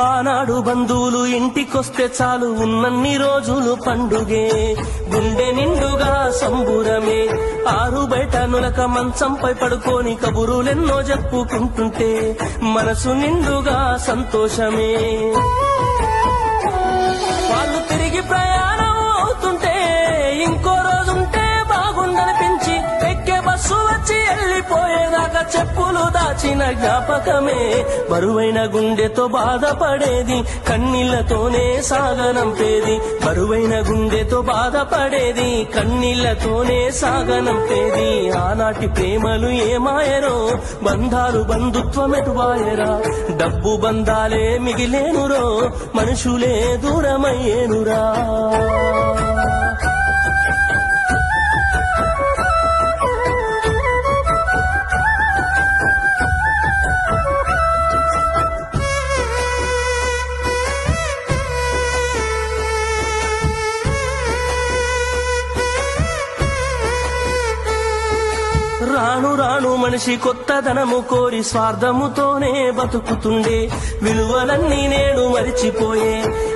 ఆనాడు బంధువులు ఇంటికొస్తే చాలు ఉన్నన్ని రోజులు పండుగే, గుండె నిండుగా సంబురమే. ఆరు బయట నులక మంచంపై పడుకొని కబురులెన్నో చెప్పుకుంటుంటే మనసు నిండుగా సంతోషమే. వాళ్ళు తిరిగి ప్రయాణం అవుతుంటే ఇంకో రోజుంటే బాగుండనిపించి ఎక్కే బస్సు వచ్చి వెళ్ళిపోయేదాకా చెప్పులు దాచిన జ్ఞాపకమే. బరువైన గుండెతో బాధపడేది కన్నీళ్లతోనే సాగనంపేది, బరువైన గుండెతో బాధపడేది కన్నీళ్లతోనే సాగనంపేది. ఆనాటి ప్రేమలు ఏమాయరో, బంధాలు బంధుత్వం ఎటువాయరా. డబ్బు బంధాలే మిగిలేనురో, మనుషులే దూరమయ్యేనురా. రాను రాను మనిషి కొత్తదనము కోరి స్వార్థముతోనే బతుకుతుండే, విలువలన్నీ నేడు మరిచిపోయే.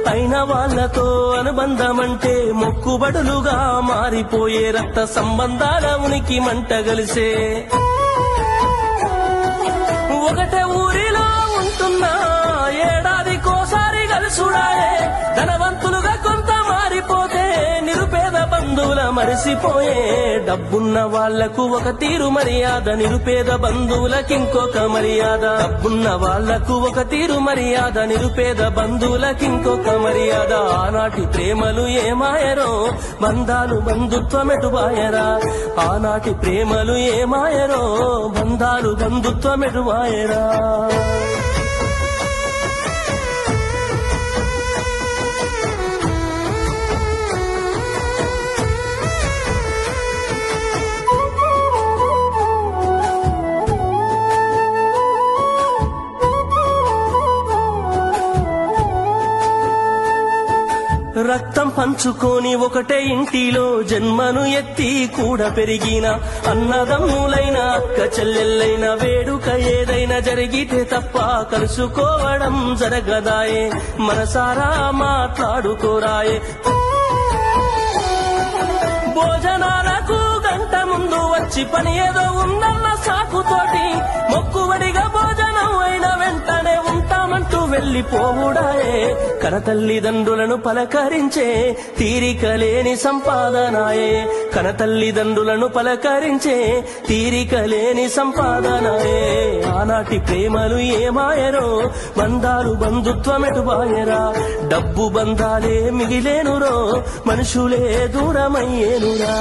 అయిన వాళ్లతో అనుబంధమంటే మొక్కుబడులుగా మారిపోయే, రక్త సంబంధాల ఉనికి మంట గలిసే. ఒకటే ఊరిలో ఉంటున్నా ఏడాదికోసారి కలుసుడాయే, ధనవంతులుగా కొంత మారిపోతే నిరుపేద బంధువుల మరిసిపోయే. డబ్బున్న వాళ్లకు ఒక తీరు మర్యాద, నిరుపేద బంధువులకింకొక మర్యాద. డబ్బున్న వాళ్లకు ఒక తీరు మర్యాద, నిరుపేద బంధువులకింకొక మర్యాద. ఆనాటి ప్రేమలు ఏమాయరో, బంధాలు బంధుత్వం ఎటువాయరా. ఆనాటి ప్రేమలు ఏమాయరో, బంధాలు బంధుత్వం ఎటువాయరా. రక్తం పంచుకొని ఒకటే ఇంటిలో జన్మను ఎత్తి కూడా పెరిగిన అన్నదమ్ములైన అక్క చెల్లెళ్ళైన వేడుక ఏదైనా జరిగితే తప్ప కలుసుకోవడం జరగదాయే. మనసారా మాట్లాడుకోరాయే. భోజనాలకు గంట ముందు వచ్చి పని ఏదో ఉందన్న సాకుతోటి మొక్కుబడిగా భోజనం అయిన వెంటనే ఉంటామంటూ వెళ్లిపోవుడాయే. కనతల్లిదండ్రులను పలకరించే తీరిక లేని సంపాదనాయే, కనతల్లిదండ్రులను పలకరించే తీరిక లేని సంపాదనాయే. ఆనాటి ప్రేమలు ఏమాయరో, బంధాలు బంధుత్వం ఎటువాయరా. డబ్బు బంధాలే మిగిలేనురో, మనుషులే దూరమయ్యేనురా.